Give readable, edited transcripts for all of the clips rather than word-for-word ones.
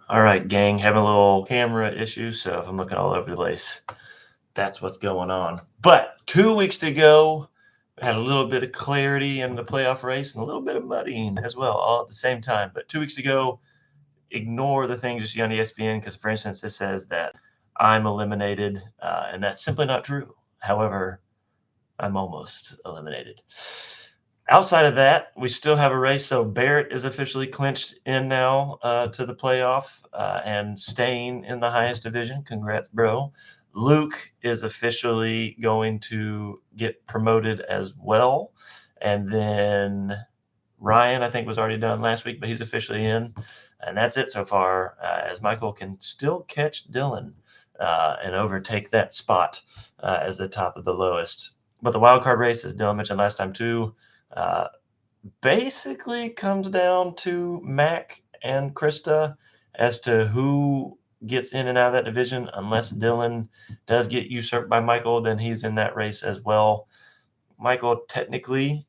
All right, gang, having a little camera issue, so if I'm looking all over the place, that's what's going on. But 2 weeks to go, had a little bit of clarity in the playoff race and a little bit of muddying as well, all at the same time. But 2 weeks ago, ignore the things you see on ESPN because, for instance, it says that I'm eliminated, and that's simply not true. However, I'm almost eliminated. Outside of that, we still have a race. So Barrett is officially clinched in now to the playoff and staying in the highest division. Congrats, bro. Luke is officially going to get promoted as well. And then Ryan, I think, was already done last week, but he's officially in. And that's it so far, as Michael can still catch Dylan and overtake that spot as the top of the lowest. But the wild card race, as Dylan mentioned last time too, uh, basically comes down to Mac and Krista as to who gets in and out of that division. Unless Dylan does get usurped by Michael, then he's in that race as well. Michael technically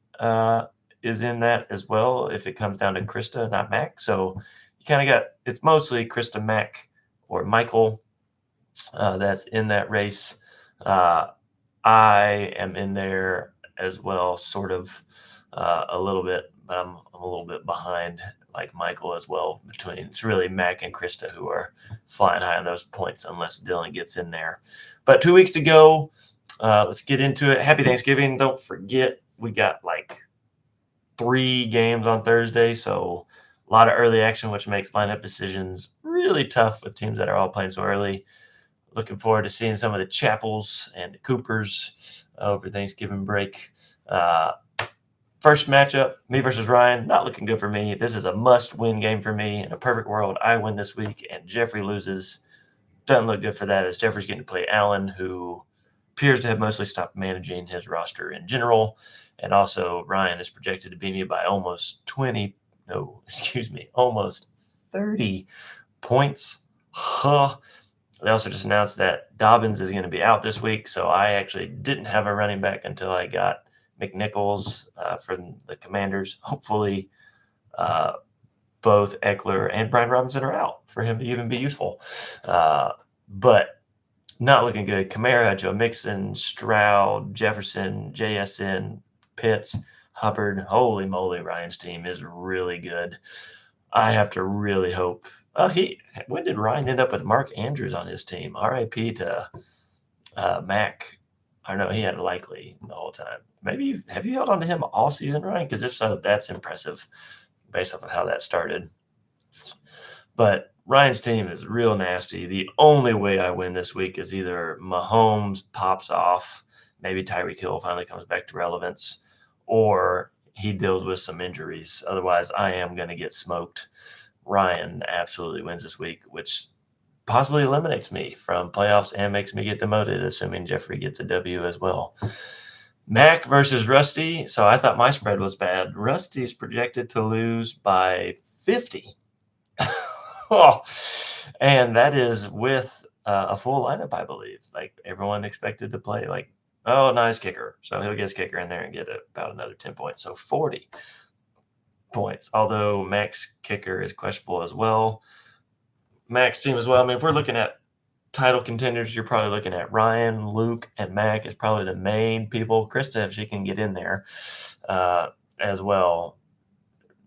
is in that as well if it comes down to Krista, not Mac. So you kind of got it's mostly Krista, Mac, or Michael that's in that race. Uh, I am in there as well, sort of a little bit, but I'm a little bit behind, like Michael as well. Between it's really Mac and Krista who are flying high on those points, unless Dylan gets in there. But 2 weeks to go. Let's get into it. Happy Thanksgiving! Don't forget, we got like 3 games on Thursday, so a lot of early action, which makes lineup decisions really tough with teams that are all playing so early. Looking forward to seeing some of the Chapels and the Coopers over Thanksgiving break. First matchup, me versus Ryan, not looking good for me. This is a must-win game for me. In a perfect world, I win this week and Jeffrey loses. Doesn't look good for that as Jeffrey's getting to play Allen, who appears to have mostly stopped managing his roster in general. And also, Ryan is projected to beat me by almost 20, no, excuse me, almost 30 points. Huh. They also just announced that Dobbins is going to be out this week, so I actually didn't have a running back until I got McNichols from the Commanders. Hopefully, uh, both Eckler and Brian Robinson are out for him to even be useful. But not looking good. Kamara, Joe Mixon, Stroud, Jefferson, JSN, Pitts, Hubbard. Holy moly, Ryan's team is really good. I have to really hope. When did Ryan end up with Mark Andrews on his team? R.I.P. to Mac. I know he had Likely the whole time. Maybe have you held on to him all season, Ryan? Because if so, that's impressive based off of how that started. But Ryan's team is real nasty. The only way I win this week is either Mahomes pops off, maybe Tyreek Hill finally comes back to relevance, or he deals with some injuries. Otherwise, I am going to get smoked. Ryan absolutely wins this week, which possibly eliminates me from playoffs and makes me get demoted, assuming Jeffrey gets a W as well. Mac versus Rusty. So I thought my spread was bad. Rusty's projected to lose by 50. Oh, and that is with a full lineup, I believe. Like everyone expected to play like, oh, nice kicker. So he'll get his kicker in there and get about another 10 points. So 40 points, although Mac's kicker is questionable as well. Mac's team as well. I mean, if we're looking at title contenders, you're probably looking at Ryan, Luke, and Mac is probably the main people. Krista, if she can get in there as well.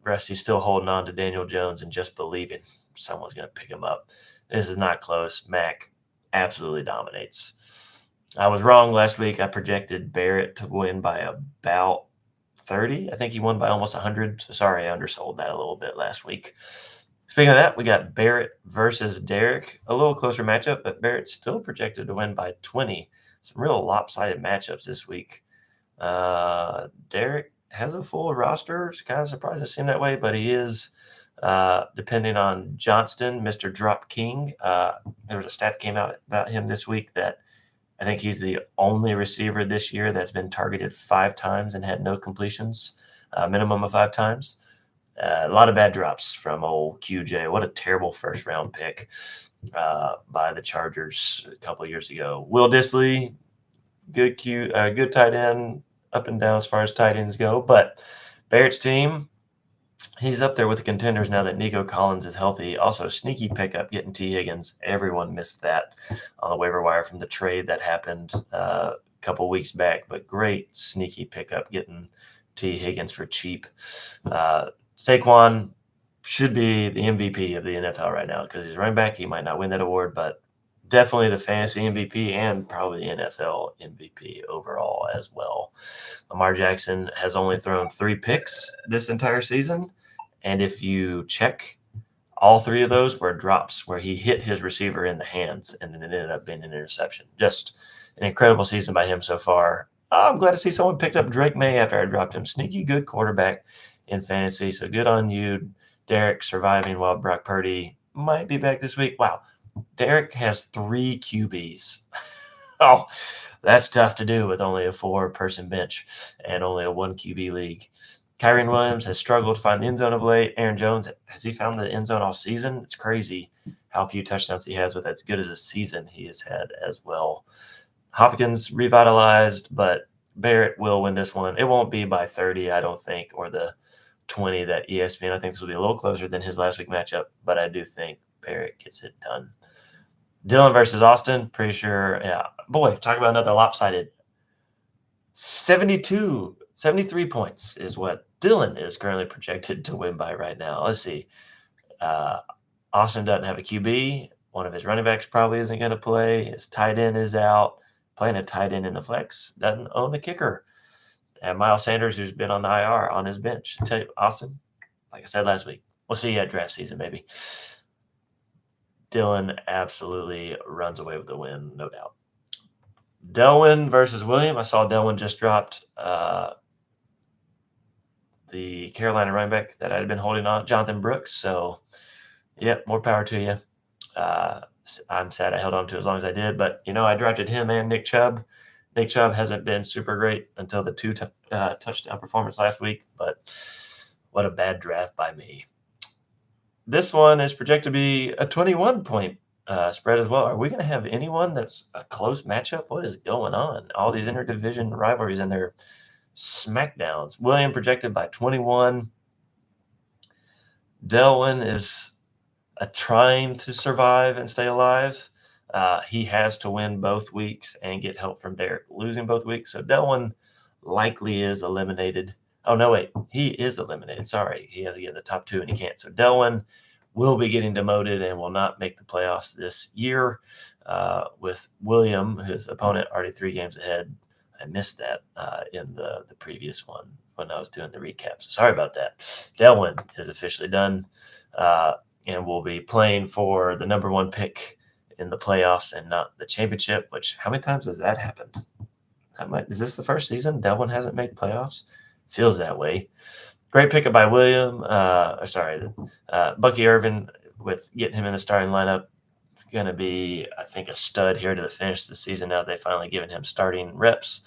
Rusty's still holding on to Daniel Jones and just believing someone's going to pick him up. This is not close. Mac absolutely dominates. I was wrong last week. I projected Barrett to win by about 30. I think he won by almost 100. So sorry, I undersold that a little bit last week. Speaking of that, we got Barrett versus Derek. A little closer matchup, but Barrett's still projected to win by 20. Some real lopsided matchups this week. Derek has a full roster. It's kind of surprised it seemed that way, but he is, depending on Johnston, Mr. Drop King. There was a stat that came out about him this week that I think he's the only receiver this year that's been targeted 5 times and had no completions, minimum of 5 times. A lot of bad drops from old QJ. What a terrible first-round pick by the Chargers a couple of years ago. Will Dissly, good tight end, up and down as far as tight ends go. But Barrett's team, He's up there with the contenders now that Nico Collins is healthy. Also, sneaky pickup getting T. Higgins. Everyone missed that on the waiver wire from the trade that happened a couple weeks back, but great sneaky pickup getting T. Higgins for cheap. Saquon should be the MVP of the NFL right now because he's running back. He might not win that award, but definitely the fantasy MVP and probably the NFL MVP overall as well. Lamar Jackson has only thrown 3 picks this entire season. And if you check, all 3 of those were drops where he hit his receiver in the hands and then it ended up being an interception. Just an incredible season by him so far. I'm glad to see someone picked up Drake May after I dropped him. Sneaky good quarterback in fantasy. So good on you, Derek, surviving while Brock Purdy might be back this week. Wow. Derek has 3 QBs. Oh, that's tough to do with only a 4-person bench and only a 1 QB league. Kyren Williams has struggled to find the end zone of late. Aaron Jones, has he found the end zone all season? It's crazy how few touchdowns he has with as good as a season he has had as well. Hopkins revitalized, but Barrett will win this one. It won't be by 30, I don't think, or the 20 that ESPN. I think this will be a little closer than his last week matchup, but I do think Barrett gets it done. Dylan versus Austin, pretty sure. Yeah, boy, talk about another lopsided. 73 points is what Dylan is currently projected to win by right now. Let's see. Austin doesn't have a QB. One of his running backs probably isn't going to play. His tight end is out. Playing a tight end in the flex, doesn't own a kicker. And Miles Sanders, who's been on the IR on his bench. I tell you, Austin, like I said last week, we'll see you at draft season, maybe. Dylan absolutely runs away with the win, no doubt. Delwyn versus William. I saw Delwyn just dropped the Carolina running back that I had been holding on, Jonathan Brooks. So, more power to you. I'm sad I held on to as long as I did, but I drafted him and Nick Chubb. Nick Chubb hasn't been super great until the 2 touchdown performance last week, but what a bad draft by me. This one is projected to be a 21-point spread as well. Are we going to have anyone that's a close matchup? What is going on? All these interdivision rivalries and their smackdowns. William projected by 21. Delwyn is trying to survive and stay alive. He has to win both weeks and get help from Derek losing both weeks. So Delwyn likely is eliminated. Oh, no, wait. He is eliminated. Sorry. He has to get in the top 2 and he can't. So Delwyn will be getting demoted and will not make the playoffs this year. With William, his opponent, already 3 games ahead. I missed that in the previous one when I was doing the recap. So sorry about that. Delwyn is officially done and will be playing for the number 1 pick in the playoffs and not the championship, which how many times has that happened? Is this the first season Delwyn hasn't made playoffs? Feels that way. Great pickup by William. Bucky Irvin with getting him in the starting lineup. Going to be, I think, a stud here to the finish of the season now they finally given him starting reps.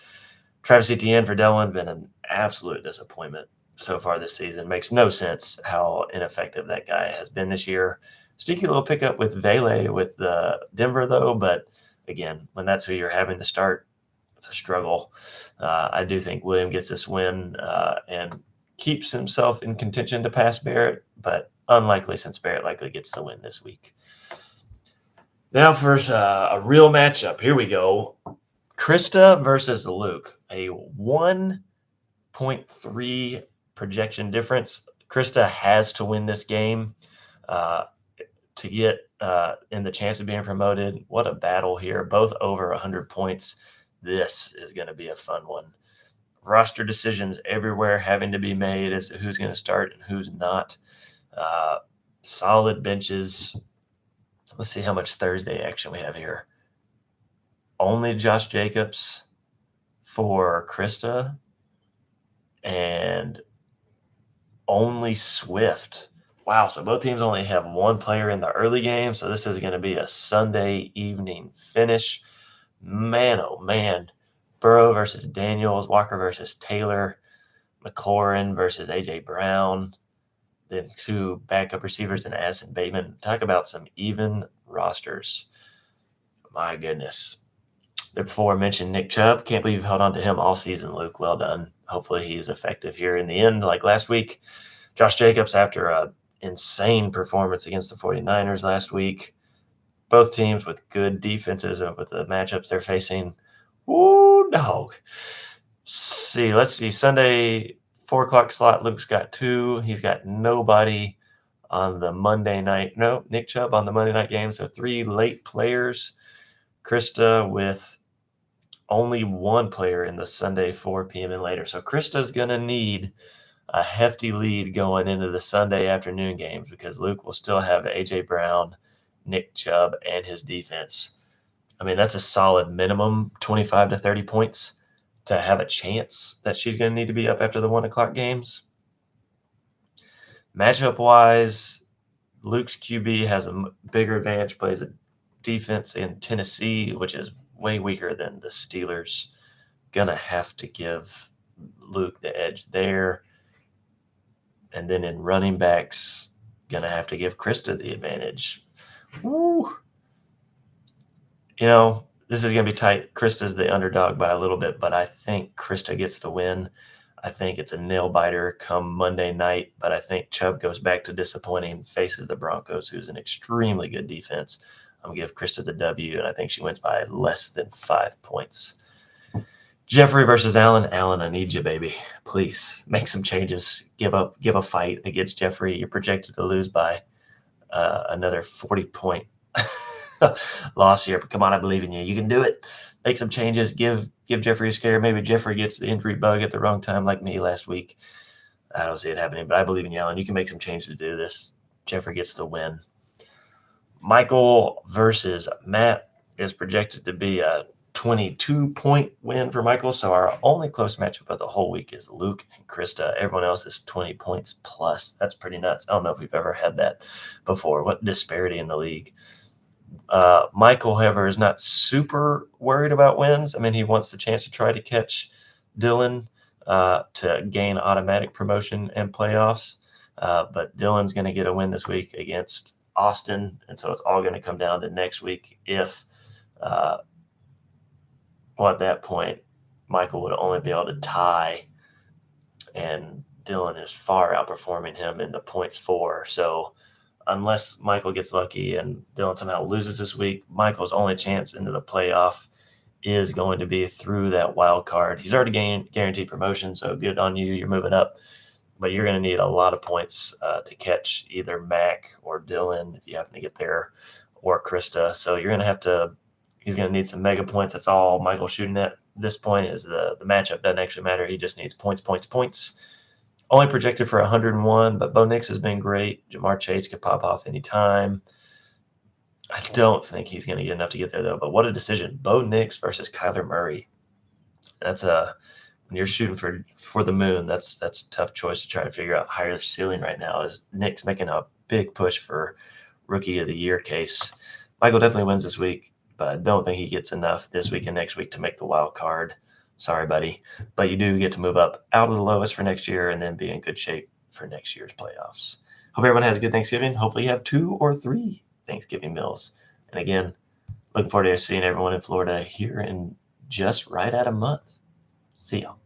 Travis Etienne for Delwyn, been an absolute disappointment so far this season. Makes no sense how ineffective that guy has been this year. Sneaky little pickup with Vele with the Denver, though. But again, when that's who you're having to start, it's a struggle. I do think William gets this win and keeps himself in contention to pass Barrett, but unlikely since Barrett likely gets the win this week. Now for a real matchup. Here we go. Krista versus Luke. A 1.3 projection difference. Krista has to win this game to get in the chance of being promoted. What a battle here. Both over 100 points. This is going to be a fun one. Roster decisions everywhere having to be made as to who's going to start and who's not. Solid benches. Let's see how much Thursday action we have here. Only Josh Jacobs for Krista and only Swift. Wow, so both teams only have 1 player in the early game, so this is going to be a Sunday evening finish. Man, oh man. Burrow versus Daniels, Walker versus Taylor, McLaurin versus A.J. Brown, then 2 backup receivers and Addison Bateman. Talk about some even rosters. My goodness. The before mentioned Nick Chubb. Can't believe you've held on to him all season, Luke. Well done. Hopefully he's effective here in the end like last week. Josh Jacobs, after an insane performance against the 49ers last week, both teams with good defenses and with the matchups they're facing. Ooh, dog. Let's see. Sunday, 4 o'clock slot. Luke's got 2. He's got nobody on the Monday night. No, Nick Chubb on the Monday night game. So 3 late players. Krista with only 1 player in the Sunday 4 p.m. and later. So Krista's going to need a hefty lead going into the Sunday afternoon games because Luke will still have A.J. Brown, Nick Chubb, and his defense. I mean, that's a solid minimum 25 to 30 points to have a chance that she's going to need to be up after the 1 o'clock games. Matchup-wise, Luke's QB has a bigger advantage, plays a defense in Tennessee, which is way weaker than the Steelers. Going to have to give Luke the edge there. And then in running backs, going to have to give Krista the advantage. Woo. This is going to be tight. Krista's the underdog by a little bit, but I think Krista gets the win. I think it's a nail-biter come Monday night, but I think Chubb goes back to disappointing, faces the Broncos, who's an extremely good defense. I'm going to give Krista the W, and I think she wins by less than 5 points. Jeffrey versus Allen. Allen, I need you, baby. Please make some changes. Give a fight against Jeffrey. You're projected to lose by another 40-point loss here. But come on, I believe in you. You can do it. Make some changes. Give Jeffrey a scare. Maybe Jeffrey gets the injury bug at the wrong time like me last week. I don't see it happening, but I believe in you, Allen. You can make some changes to do this. Jeffrey gets the win. Michael versus Matt is projected to be a 22-point win for Michael. So our only close matchup of the whole week is Luke and Krista. Everyone else is 20 points plus. That's pretty nuts. I don't know if we've ever had that before. What disparity in the league. Michael, however, is not super worried about wins. I mean, he wants the chance to try to catch Dylan to gain automatic promotion and playoffs. But Dylan's going to get a win this week against Austin. And so it's all going to come down to next week if at that point, Michael would only be able to tie, and Dylan is far outperforming him in the points for. So unless Michael gets lucky and Dylan somehow loses this week, Michael's only chance into the playoff is going to be through that wild card. He's already guaranteed promotion, so good on you. You're moving up. But you're going to need a lot of points to catch either Mac or Dylan if you happen to get there, or Krista. So you're going to have to – he's going to need some mega points. That's all Michael's shooting at this point is the matchup doesn't actually matter. He just needs points. Only projected for 101, but Bo Nix has been great. Jamar Chase could pop off anytime. I don't think he's going to get enough to get there, though. But what a decision. Bo Nix versus Kyler Murray. That's when you're shooting for the moon, that's a tough choice to try to figure out higher ceiling right now. Is Nick's making a big push for Rookie of the Year case. Michael definitely wins this week, but I don't think he gets enough this week and next week to make the wild card. Sorry, buddy. But you do get to move up out of the lowest for next year and then be in good shape for next year's playoffs. Hope everyone has a good Thanksgiving. Hopefully you have 2 or 3 Thanksgiving meals. And again, looking forward to seeing everyone in Florida here in just right at a month. See y'all.